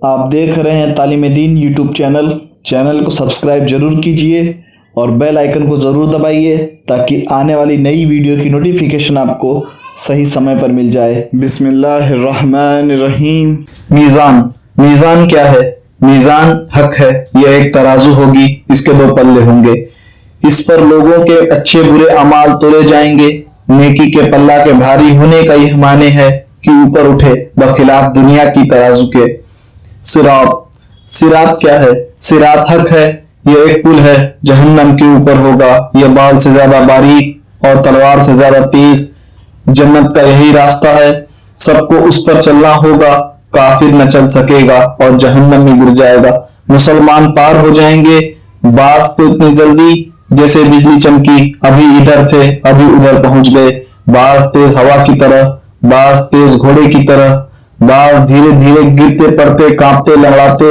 آپ دیکھ رہے ہیں تعلیم دین یوٹیوب چینل کو سبسکرائب ضرور کیجئے اور بیل آئیکن کو ضرور دبائیے تاکہ آنے والی نئی ویڈیو کی نوٹیفیکیشن آپ کو صحیح سمے پر مل جائے۔ بسم اللہ الرحمن الرحیم۔ میزان کیا ہے؟ میزان حق ہے، یہ ایک ترازو ہوگی، اس کے 2 پلے ہوں گے، اس پر لوگوں کے اچھے برے اعمال تولے جائیں گے۔ نیکی کے پلہ کے بھاری ہونے کا یہ معنی ہے کہ اوپر اٹھے بخلاف دنیا کی ترازو کے۔ صراط کیا ہے؟ صراط حق ہے، یہ ایک پل ہے، جہنم کے اوپر ہوگا، یہ بال سے زیادہ باریک اور تلوار سے زیادہ تیز۔ جنت کا یہی راستہ ہے، سب کو اس پر چلنا ہوگا، کافر نہ چل سکے گا اور جہنم میں گر جائے گا۔ مسلمان پار ہو جائیں گے، بعض تو اتنی جلدی جیسے بجلی چمکی، ابھی ادھر تھے ابھی ادھر پہنچ گئے، بعض تیز ہوا کی طرح، بعض تیز گھوڑے کی طرح، بعض دھیرے دھیرے گرتے پڑتے کانپتے لڑاتے۔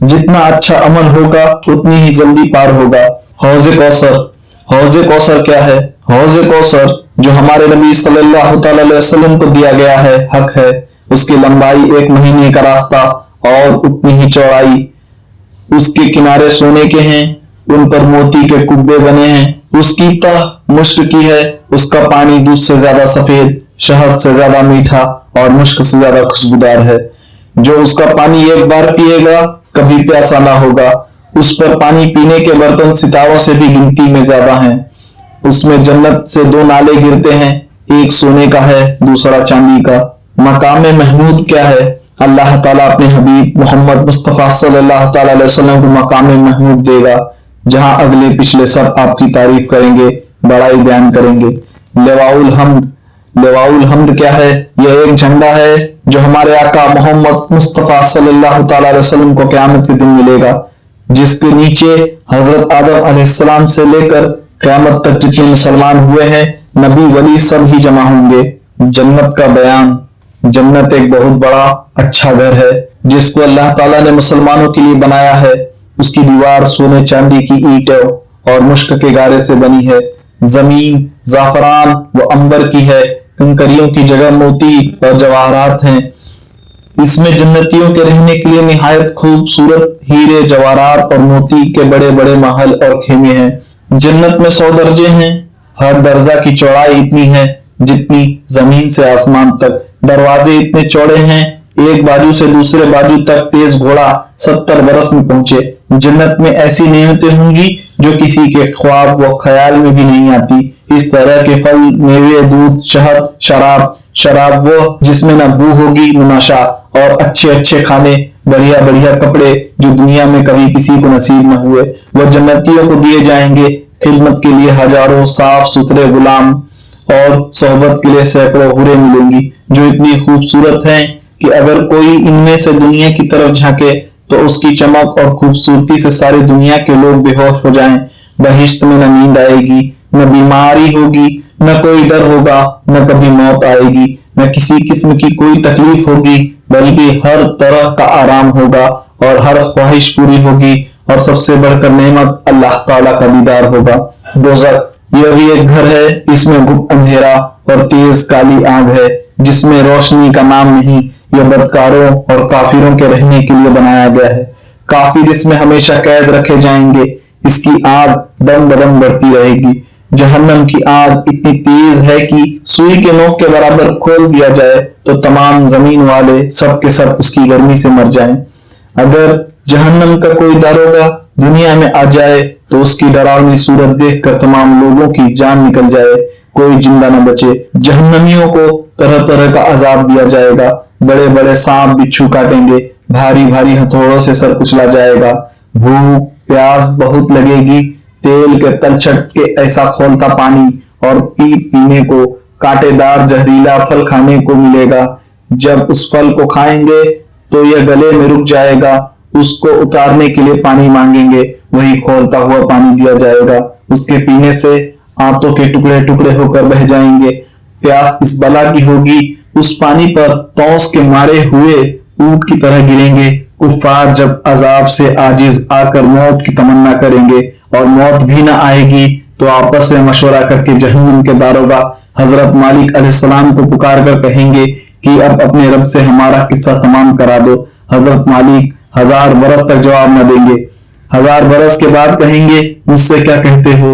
جتنا اچھا عمل ہوگا اتنی ہی جلدی پار ہوگا۔ حوض کوثر کیا ہے؟ حوض کوثر جو ہمارے نبی صلی اللہ تعالی علیہ وسلم کو دیا گیا ہے حق ہے، اس کی لمبائی 1 مہینے کا راستہ اور اتنی ہی چوڑائی، اس کے کنارے سونے کے ہیں، ان پر موتی کے کبے بنے ہیں، اس کی تہ مشک کی ہے، اس کا پانی دودھ سے زیادہ سفید، شہد سے زیادہ میٹھا اور مشک سے زیادہ خوشبودار ہے۔ جو اس کا پانی ایک بار پیے گا کبھی پیاسا نہ ہوگا۔ اس پر پانی پینے کے برتن ستاروں سے بھی گنتی میں زیادہ ہیں۔ اس میں جنت سے 2 نالے گرتے ہیں، ایک سونے کا ہے دوسرا چاندی کا۔ مقام محمود کیا ہے؟ اللہ تعالیٰ اپنے حبیب محمد مصطفیٰ صلی اللہ تعالیٰ علیہ وسلم کو مقام محمود دے گا، جہاں اگلے پچھلے سب آپ کی تعریف کریں گے، بڑائی بیان کریں گے۔ لواء الحمد کیا ہے؟ یہ ایک جھنڈا ہے جو ہمارے آقا محمد مصطفیٰ صلی اللہ تعالیٰ علیہ وسلم کو قیامت کے دن ملے گا، جس کے نیچے حضرت آدم علیہ السلام سے لے کر قیامت تک جتنے مسلمان ہوئے ہیں، نبی ولی سب ہی جمع ہوں گے۔ جنت کا بیان۔ جنت ایک بہت بڑا اچھا گھر ہے جس کو اللہ تعالیٰ نے مسلمانوں کے لیے بنایا ہے۔ اس کی دیوار سونے چاندی کی اینٹوں اور مشک کے گارے سے بنی ہے۔ زمین زعفران و عنبر کی ہے، کنکریوں کی جگہ موتی اور جواہرات ہیں۔ اس میں جنتیوں کے رہنے کے لیے نہایت خوبصورت ہیرے جواہرات اور موتی کے بڑے بڑے محل اور خیمے ہیں۔ جنت میں 100 درجے ہیں، ہر درجہ کی چوڑائی اتنی ہے جتنی زمین سے آسمان تک۔ دروازے اتنے چوڑے ہیں، ایک باجو سے دوسرے باجو تک تیز گھوڑا 70 برس میں پہنچے۔ جنت میں ایسی نعمتیں ہوں گی جو کسی کے خواب و خیال میں بھی نہیں آتی۔ اس طرح کے پھل، میوے، دودھ، شہد، شراب وہ جس میں نہ بو ہوگی نہ نشہ، اور اچھے کھانے، بڑھیا کپڑے جو دنیا میں کبھی کسی کو نصیب نہ ہوئے، وہ جنتیوں کو دیے جائیں گے۔ خدمت کے لیے ہزاروں صاف ستھرے غلام اور صحبت کے لیے سینکڑوں حوریں ملیں گی جو اتنی خوبصورت ہیں کہ اگر کوئی ان میں سے دنیا کی طرف جھانکے تو اس کی چمک اور خوبصورتی سے ساری دنیا کے لوگ بے ہوش ہو جائیں۔ بہشت میں نہ نیند آئے گی، نہ بیماری ہوگی، نہ کوئی ڈر ہوگا، نہ کبھی موت آئے گی، نہ کسی قسم کی کوئی تکلیف ہوگی، بلکہ ہر طرح کا آرام ہوگا اور ہر خواہش پوری ہوگی، اور سب سے بڑھ کر نعمت اللہ تعالیٰ کا دیدار ہوگا۔ دوزخ یہ بھی ایک گھر ہے، اس میں گپ اندھیرا اور تیز کالی آگ ہے جس میں روشنی کا نام نہیں۔ یہ بدکاروں اور کافروں کے رہنے کے لیے بنایا گیا ہے۔ کافر اس میں ہمیشہ قید رکھے جائیں گے، اس کی آگ دم بدم بڑھتی رہے گی۔ جہنم کی آگ اتنی تیز ہے کہ سوئی کے نوک کے برابر کھول دیا جائے تو تمام زمین والے سب کے سب اس کی گرمی سے مر جائیں۔ اگر جہنم کا کوئی داروغہ دنیا میں آ جائے تو اس کی ڈراؤنی صورت دیکھ کر تمام لوگوں کی جان نکل جائے، کوئی زندہ نہ بچے۔ جہنمیوں کو طرح طرح کا عذاب دیا جائے گا، بڑے بڑے سانپ بچھو کاٹیں گے، بھاری ہتھوڑوں سے سر کچلا جائے گا، بھوک پیاس بہت لگے گی، تیل کے تل چھٹ کے ایسا کھولتا پانی اور پینے کو، کانٹے دار زہریلا پھل کھانے کو ملے گا۔ جب اس پھل کو کھائیں گے تو یہ گلے میں رک جائے گا، اس کو اتارنے کے لیے پانی مانگیں گے، وہی کھولتا ہوا پانی دیا جائے گا۔ اس کے پینے سے آنتوں کے ٹکڑے ٹکڑے ہو کر بہہ جائیں گے۔ پیاس اس بلا کی ہوگی، اس پانی پر طوس کے مارے ہوئے اونٹ کی طرح گریں گے۔ کفار جب عذاب سے عاجز آ کر موت کی تمنا کریں گے اور موت بھی نہ آئے گی تو آپس میں مشورہ کر کے جہنم کے داروغہ حضرت مالک علیہ السلام کو پکار کر کہیں گے کہ اب اپنے رب سے ہمارا قصہ تمام کرا دو۔ حضرت مالک 1000 برس تک جواب نہ دیں گے۔ 1000 برس کے بعد کہیں گے مجھ سے کیا کہتے ہو؟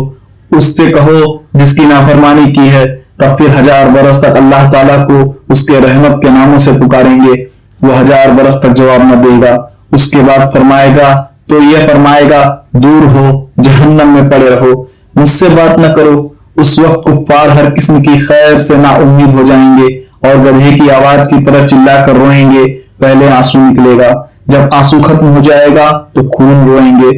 اس سے کہو جس کی نافرمانی کی ہے۔ تب پھر 1000 برس تک اللہ تعالیٰ کو اس کے رحمت کے ناموں سے پکاریں گے، وہ 1000 برس تک جواب نہ دے گا۔ اس کے بعد فرمائے گا تو یہ فرمائے گا دور ہو، جہنم میں پڑے رہو، مجھ سے بات نہ کرو۔ اس وقت کفار ہر قسم کی خیر سے نا امید ہو جائیں گے اور گدھے کی آواز کی طرح چلا کر روئیں گے۔ پہلے آنسو نکلے گا، جب آنسو ختم ہو جائے گا تو خون روئیں گے۔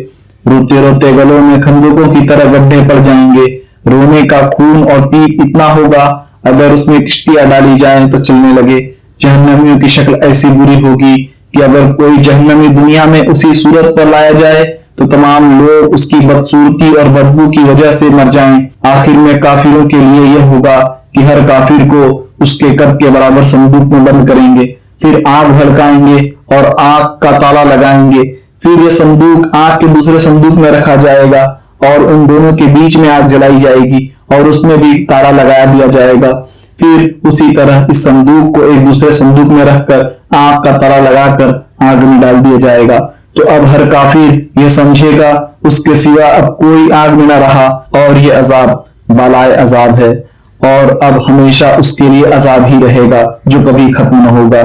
روتے روتے گلوں میں خندقوں کی طرح گڈھے پڑ جائیں گے۔ رونے کا خون اور پیپ اتنا ہوگا اگر اس میں کشتیاں ڈالی جائیں تو چلنے لگے۔ جہنمیوں کی شکل ایسی بری ہوگی کہ اگر کوئی جہنمی دنیا میں اسی صورت پر لایا جائے تو تمام لوگ اس کی بدصورتی اور بدبو کی وجہ سے مر جائیں۔ آخر میں کافروں کے لیے یہ ہوگا کہ ہر کافر کو اس کے قد کے برابر صندوق میں بند کریں گے، پھر آگ بھڑکائیں گے اور آگ کا تالا لگائیں گے۔ پھر یہ صندوق آگ کے دوسرے صندوق میں رکھا جائے گا اور ان دونوں کے بیچ میں آگ جلائی جائے گی اور اس میں بھی تالا لگایا دیا جائے گا۔ پھر اسی طرح اس صندوق کو ایک دوسرے صندوق میں رکھ کر آگ کا تالا لگا کر آگ میں ڈال دیا جائے گا۔ تو اب ہر کافر یہ سمجھے گا اس کے سوا اب کوئی آگ میں نہ رہا اور یہ عذاب بالائے عذاب ہے، اور اب ہمیشہ اس کے لیے عذاب ہی رہے گا جو کبھی ختم نہ ہوگا۔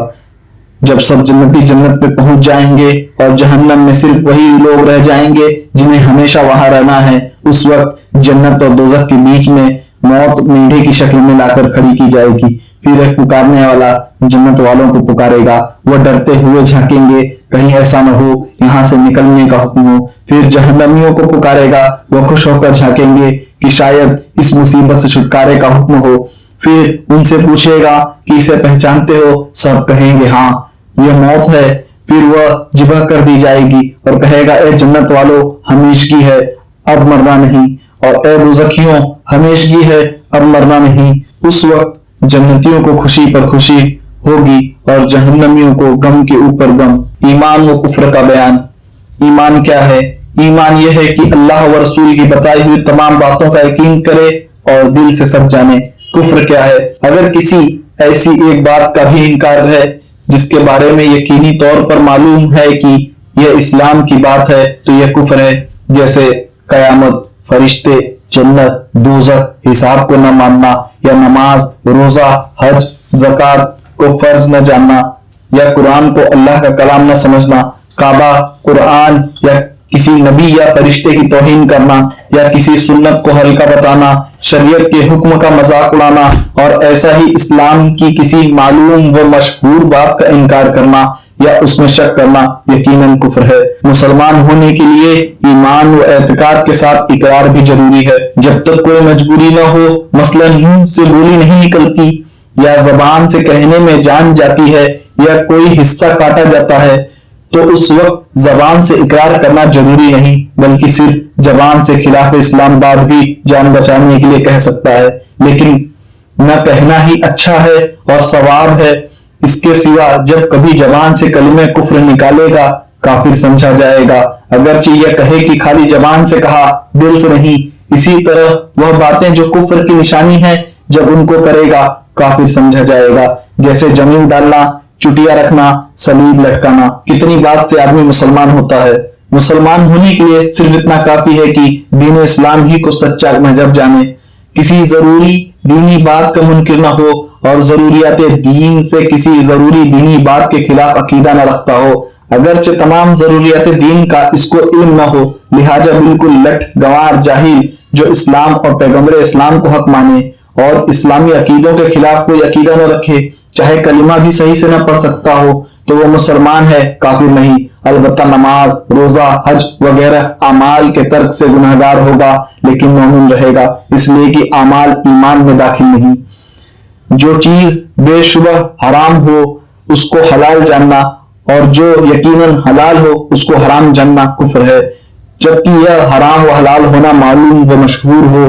جب سب جنتی جنت پہ پہنچ جائیں گے اور جہنم میں صرف وہی لوگ رہ جائیں گے جنہیں ہمیشہ وہاں رہنا ہے، اس وقت جنت اور دوزخ کے بیچ میں موت میڈھے کی شکل میں لا کر کھڑی کی جائے گی۔ پھر ایک پکارنے والا جنت والوں کو پکارے گا، وہ ڈرتے ہوئے جھانکیں گے کہیں ایسا نہ ہو یہاں سے نکلنے کا حکم ہو۔ پھر جہنمیوں کو پکارے گا، وہ خوش ہو کر جھانکیں گے کہ شاید اس مصیبت سے چھٹکارے کا حکم ہو۔ پھر ان سے پوچھے گا کہ اسے پہچانتے ہو؟ سب کہیں گے ہاں یہ موت ہے۔ پھر وہ ذبح کر دی جائے گی اور کہے گا اے جنت والو ہمیشگی ہے اب مرنا نہیں، اور اے دوزخیوں ہمیشگی ہے اب مرنا نہیں۔ اس وقت جنتیوں کو خوشی پر خوشی ہوگی اور جہنمیوں کو غم کے اوپر غم۔ ایمان و کفر کا بیان۔ ایمان کیا ہے؟ ایمان یہ ہے کہ اللہ و رسول کی بتائی ہوئی تمام باتوں کا یقین کرے اور دل سے سب جانے۔ کفر کیا ہے؟ اگر کسی ایسی ایک بات کا بھی انکار ہے جس کے بارے میں یقینی طور پر معلوم ہے کہ یہ اسلام کی بات ہے تو یہ کفر ہے، جیسے قیامت، فرشتے، جنت، دوزخ، حساب کو نہ ماننا، یا نماز، روزہ، حج، زکوٰۃ کو فرض نہ جاننا، یا قرآن کو اللہ کا کلام نہ سمجھنا، کعبہ، قرآن یا کسی نبی یا فرشتے کی توہین کرنا، یا کسی سنت کو ہلکا بتانا، شریعت کے حکم کا مذاق اڑانا، اور ایسا ہی اسلام کی کسی معلوم و مشہور بات کا انکار کرنا یا اس میں شک کرنا یقیناً کفر ہے۔ مسلمان ہونے کے لیے ایمان و اعتقاد کے ساتھ اقرار بھی ضروری ہے۔ جب تک کوئی مجبوری نہ ہو، مثلاً منہ سے بولی نہیں نکلتی، یا زبان سے کہنے میں جان جاتی ہے، یا کوئی حصہ کاٹا جاتا ہے، تو اس وقت زبان سے اقرار کرنا ضروری نہیں، بلکہ صرف زبان سے خلاف اسلام بات بھی جان بچانے کے لیے کہہ سکتا ہے، لیکن نہ کہنا ہی اچھا ہے اور ثواب ہے۔ اس کے سوا جب کبھی زبان سے کلمہ کفر نکالے گا کافر سمجھا جائے گا، اگرچہ یہ کہے کہ خالی زبان سے کہا دل سے نہیں۔ اسی طرح وہ باتیں جو کفر کی نشانی ہیں جب ان کو کرے گا کافر سمجھا جائے گا، جیسے جمیع ڈالنا، چٹیا رکھنا، صلیب لٹکانا۔ کتنی بات سے آدمی مسلمان ہوتا ہے۔ مسلمان ہونے کے لیے صرف اتنا کافی ہے کہ دین اسلام ہی کو سچا مذہب جانے، کسی ضروری دینی بات کا منکر نہ ہو اور ضروریات دین سے کسی ضروری دینی بات کے خلاف عقیدہ نہ رکھتا ہو، اگرچہ تمام ضروریات دین کا اس کو علم نہ ہو، لہٰذا بالکل لٹ گوار جاہل جو اسلام اور پیغمبر اسلام کو حق مانے اور اسلامی عقیدوں کے خلاف کوئی عقیدہ نہ رکھے، چاہے کلمہ بھی صحیح سے نہ پڑھ سکتا ہو، تو وہ مسلمان ہے، کافر نہیں۔ البتہ نماز، روزہ، حج وغیرہ اعمال کے ترک سے گناہگار ہوگا لیکن مومن رہے گا، اس لیے کہ اعمال ایمان میں داخل نہیں۔ جو چیز بے شبہ حرام ہو اس کو حلال جاننا اور جو یقیناً حلال ہو اس کو حرام جاننا کفر ہے، جبکہ یہ حرام و حلال ہونا معلوم و مشہور ہو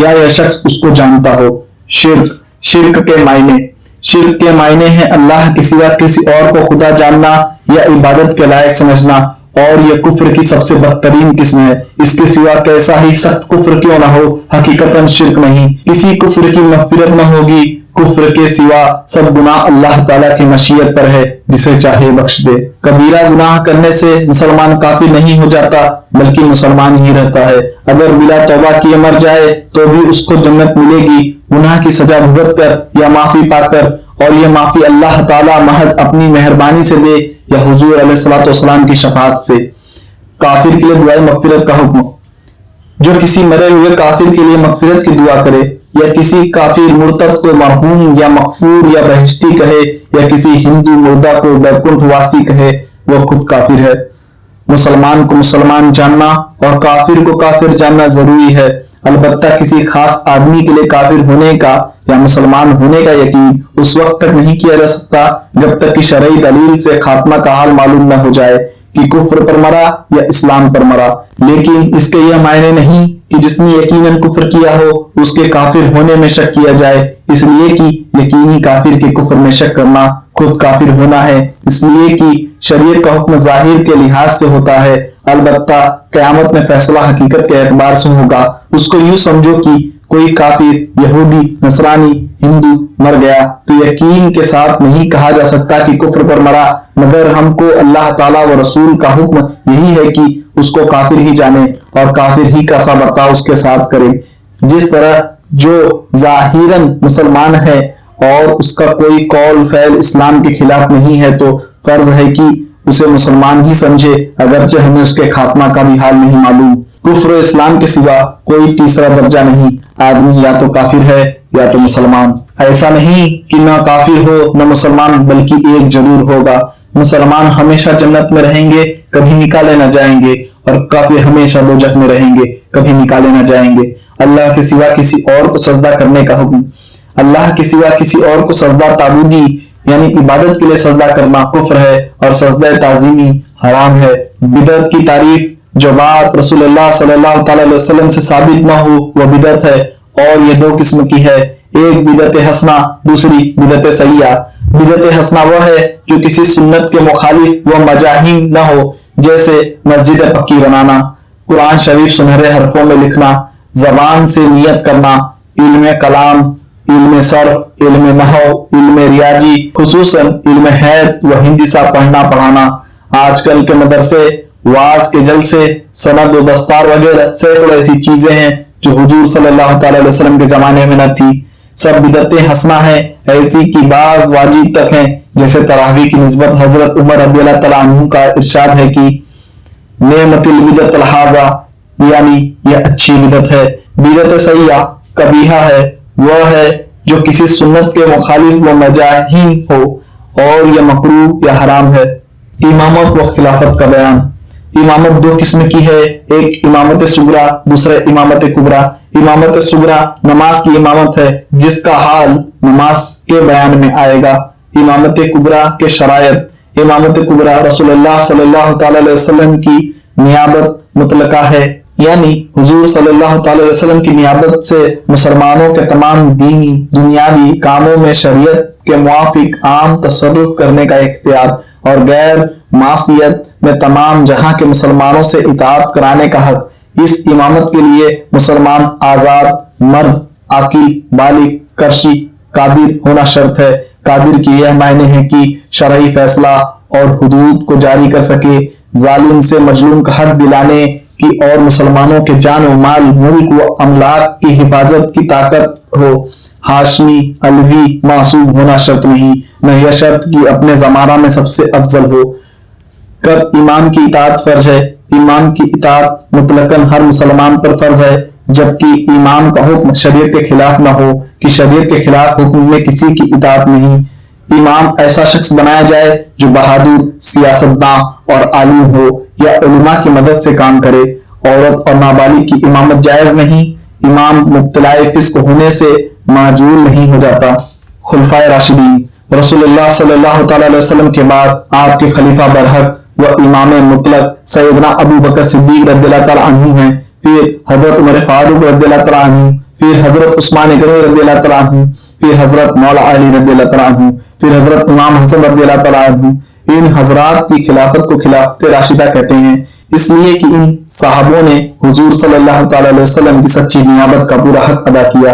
یا یہ شخص اس کو جانتا ہو۔ شرک کے معنی۔ شرک کے معنی ہیں اللہ کے سوا کسی اور کو خدا جاننا یا عبادت کے لائق سمجھنا، اور یہ کفر کی سب سے بدترین قسم ہے۔ اس کے سوا کیسا ہی سخت کفر کیوں نہ ہو، حقیقتاً شرک نہیں۔ کسی کفر کی مغفرت نہ ہوگی کفر کے سوا سب گناہ اللہ تعالیٰ کی مشیت پر ہے، جسے چاہے بخش دے۔ کبیرہ گناہ کرنے سے مسلمان کافر نہیں ہو جاتا بلکہ مسلمان ہی رہتا ہے۔ اگر بلا توبہ کیے مر جائے تو بھی اس کو جنت ملے گی، گناہ کی سزا بھگت کر یا معافی پا کر، اور یہ معافی اللہ تعالیٰ محض اپنی مہربانی سے دے یا حضور علیہ الصلوۃ والسلام کی شفاعت سے۔ کافر کے لیے دعائے مغفرت کا حکم۔ جو کسی مرے ہوئے کافر کے لیے مغفرت کی دعا کرے، یا کسی کافر مرتد کو مرحوم یا مغفور یا بہشتی کہے، یا کسی ہندو مردہ کو بیکنٹھ واسی کہے، وہ خود کافر ہے۔ مسلمان کو مسلمان جاننا اور کافر کو کافر جاننا ضروری ہے۔ البتہ کسی خاص آدمی کے لیے کافر ہونے کا یا مسلمان ہونے کا یقین اس وقت تک نہیں کیا جا سکتا جب تک کہ شرعی دلیل سے خاتمہ کا حال معلوم نہ ہو جائے کہ کفر پر مرا یا اسلام پر مرا۔ لیکن اس کے یہ معنی نہیں کہ جس نے یقیناً کفر کیا ہو اس کے کافر ہونے میں شک کیا جائے، اس لیے کہ یقینی کافر کے کفر میں شک کرنا خود کافر ہونا ہے، اس لیے کہ شریعت کا حکم ظاہر کے لحاظ سے ہوتا ہے، البتہ قیامت میں فیصلہ حقیقت کے اعتبار سے ہوگا۔ اس کو یوں سمجھو کہ کوئی کافر، یہودی، نصرانی، ہندو مر گیا تو یقین کے ساتھ نہیں کہا جا سکتا کہ کفر پر مرا، مگر ہم کو اللہ تعالیٰ و رسول کا حکم یہی ہے کہ اس کو کافر ہی جانے اور کافر ہی کا سا برتاؤ اس کے ساتھ کرے۔ جس طرح جو ظاہراً مسلمان ہے اور اس کا کوئی قول فعل اسلام کے خلاف نہیں ہے تو فرض ہے کہ اسے مسلمان ہی سمجھے، اگرچہ ہمیں اس کے خاتمہ کا بھی حال نہیں معلوم۔ کفر و اسلام کے سوا کوئی تیسرا درجہ نہیں، آدمی یا تو کافر ہے یا تو مسلمان۔ ایسا نہیں کہ نہ کافر ہو نہ مسلمان، بلکہ ایک ضرور ہوگا۔ مسلمان ہمیشہ جنت میں رہیں گے، کبھی نکالے نہ جائیں گے، اور کافر ہمیشہ دوزخ میں رہیں گے، کبھی نکالے نہ جائیں گے۔ اللہ کے سوا کسی اور کو سجدہ کرنے کا حکم۔ اللہ کے سوا کسی اور کو سجدہ تعبدی یعنی عبادت کے لیے سجدہ کرنا کفر ہے، اور سجدہ تعظیمی حرام ہے۔ بدعت کی تعریف جو بات رسول اللہ صلی اللہ تعالی علیہ وسلم سے ثابت نہ ہو وہ بدعت ہے، اور یہ دو قسم کی ہے، ایک بدعت حسنہ، دوسری بدعت سیئہ۔ بدعت حسنہ وہ ہے جو کسی سنت کے مخالف و مجاہیم نہ ہو، جیسے مسجد پکی بنانا، قرآن شریف سنہرے حرفوں میں لکھنا، زبان سے نیت کرنا، علم کلام، علم صرف، علم نحو، علم ریاضی، خصوصاً علم حید و ہندسہ پڑھنا پڑھانا۔ آج کل کے مدرسے، واعظ کے جلسے، سند و دستار وغیرہ سینکڑوں ایسی چیزیں ہیں جو حضور صلی اللہ تعالی علیہ وسلم کے زمانے میں نہ تھی، سب بدعتیں حسنہ ہیں، ایسی کی بعض واجب تک ہیں، جیسے تراویح کی نسبت حضرت عمر رضی اللہ تعالیٰ عنہ کا ارشاد ہے کہ نعمت البدعۃ الحاذا، یعنی یہ اچھی بدعت ہے۔ بدعت سیئہ قبیحہ ہے، وہ ہے جو کسی سنت کے مخالف و مجاہیم ہو، اور یہ مکروہ یا حرام ہے۔ امامت و خلافت کا بیان۔ امامت دو قسم کی ہے، ایک امامت صغریٰ، دوسرا امامت کبریٰ۔ امامت صغریٰ نماز کی امامت ہے، جس کا حال نماز کے بیان میں آئے گا۔ امامت کبریٰ کے شرائط۔ امامت کبریٰ رسول اللہ صلی اللہ تعالی علیہ وسلم کی نیابت مطلقہ ہے، یعنی حضور صلی اللہ تعالی علیہ وسلم کی نیابت سے مسلمانوں کے تمام دینی دنیاوی کاموں میں شریعت کے موافق عام تصرف کرنے کا اختیار، اور غیر معصیت میں تمام جہاں کے مسلمانوں سے اطاعت کرانے کا حق۔ اس امامت کے لیے مسلمان آزاد مرد، عاقل، بالغ، کرشی، قادر ہونا شرط ہے۔ قادر کی یہ معنی ہے کہ شرعی فیصلہ اور حدود کو جاری کر سکے، ظالم سے مظلوم کا حق دلانے کی، اور مسلمانوں کے جان و مال، ملک و املاک کی حفاظت کی طاقت ہو۔ ہاشمی، علوی، معصوم ہونا شرط نہیں، نہ یہ شرط کہ اپنے زمانہ میں سب سے افضل ہو۔ کب امام کی اطاعت فرض ہے؟ امام کی اطاعت مطلقاً ہر مسلمان پر فرض ہے، جبکہ امام کا حکم شریعت کے خلاف نہ ہو، کہ شریعت کے خلاف حکم میں کسی کی اطاعت نہیں۔ امام ایسا شخص بنایا جائے جو بہادر، سیاستداں اور عالم ہو، یا علماء کی مدد سے کام کرے۔ عورت اور نابالغ کی امامت جائز نہیں۔ امام مبتلا فسق ہونے سے معجول نہیں ہو جاتا۔ خلفائے راشدین۔ رسول اللہ صلی اللہ تعالی علیہ وسلم کے بعد آپ کے خلیفہ برحق و امام مطلق سیدنا ابو بکر صدیق رضی اللہ تعالیٰ عنہ ہیں، پھر حضرت عمر فاروق رضی اللہ تعالیٰ عنہ، پھر حضرت عثمان غنی رضی اللہ تعالیٰ عنہ، پھر حضرت مولا علی رضی اللہ تعالیٰ عنہ، پھر حضرت امام حسن رضی اللہ تعالیٰ عنہ۔ ان حضرات کی خلافت کو خلافت راشدہ کہتے ہیں، اس لیے کہ ان صحابوں نے حضور صلی اللہ تعالی علیہ وسلم کی سچی نیابت کا پورا حق ادا کیا۔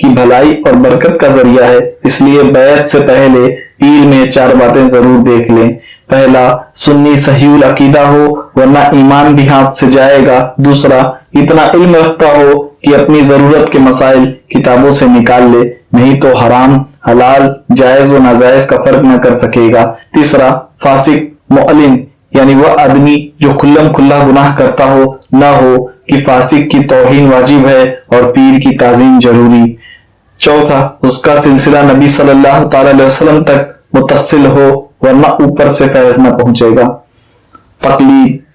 کی بھلائی اور برکت کا ذریعہ ہے، اس لیے بیعت سے پہلے پیر میں 4 باتیں ضرور دیکھ لیں۔ پہلا، سنی صحیح العقیدہ ہو ورنہ ایمان بھی ہاتھ سے جائے گا۔ دوسرا، اتنا علم رکھتا ہو کہ اپنی ضرورت کے مسائل کتابوں سے نکال لے، نہیں تو حرام حلال جائز و ناجائز کا فرق نہ کر سکے گا۔ تیسرا، فاسق معلن یعنی وہ آدمی جو کھلم کھلا گناہ کرتا ہو نہ ہو کہ فاسق کی توہین واجب ہے اور پیر کی تعظیم ضروری۔ چوتھا، اس کا سلسلہ نبی صلی اللہ تعالی علیہ وسلم تک متصل ہو ورنہ اوپر سے فیض نہ پہنچے گا۔ تقلید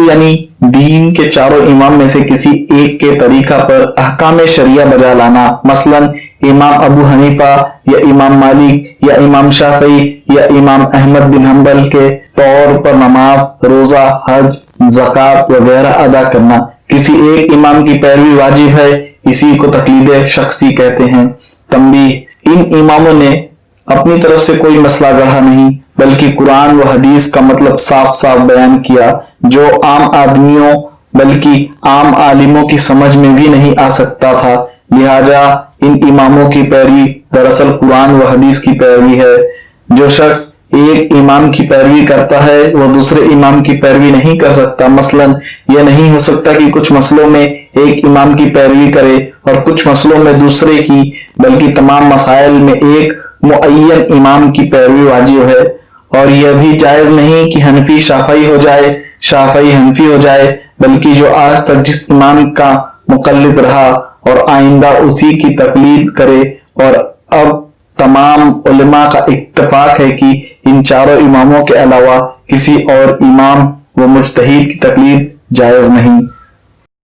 یعنی دین کے 4 امام میں سے کسی ایک کے طریقہ پر احکام شریعہ بجا لانا، مثلا امام ابو حنیفہ یا امام مالک یا امام شافعی یا امام احمد بن حنبل کے طور پر نماز، روزہ، حج، زکوٰۃ وغیرہ ادا کرنا۔ کسی ایک امام کی پیروی واجب ہے، اسی کو تقلید شخصی کہتے ہیں۔ تنبیہ، ان اماموں نے اپنی طرف سے کوئی مسئلہ گڑھا نہیں، بلکہ قرآن و حدیث کا مطلب صاف صاف بیان کیا، جو عام آدمیوں بلکہ عام عالموں کی سمجھ میں بھی نہیں آ سکتا تھا۔ لہٰذا ان اماموں کی پیروی دراصل قرآن و حدیث کی پیروی ہے۔ جو شخص ایک امام کی پیروی کرتا ہے وہ دوسرے امام کی پیروی نہیں کر سکتا۔ مثلا یہ نہیں ہو سکتا کہ کچھ مسئلوں میں ایک امام کی پیروی کرے اور کچھ مسئلوں میں دوسرے کی، بلکہ تمام مسائل میں ایک معین امام کی پیروی واجب ہے۔ اور یہ بھی جائز نہیں کہ حنفی شافعی ہو جائے، شافعی حنفی ہو جائے، بلکہ جو آج تک جس امام کا مقلد رہا اور آئندہ اسی کی تقلید کرے۔ اور اب تمام علماء کا اتفاق ہے کہ ان 4 اماموں کے علاوہ کسی اور امام و مجتہد کی تقلید جائز نہیں۔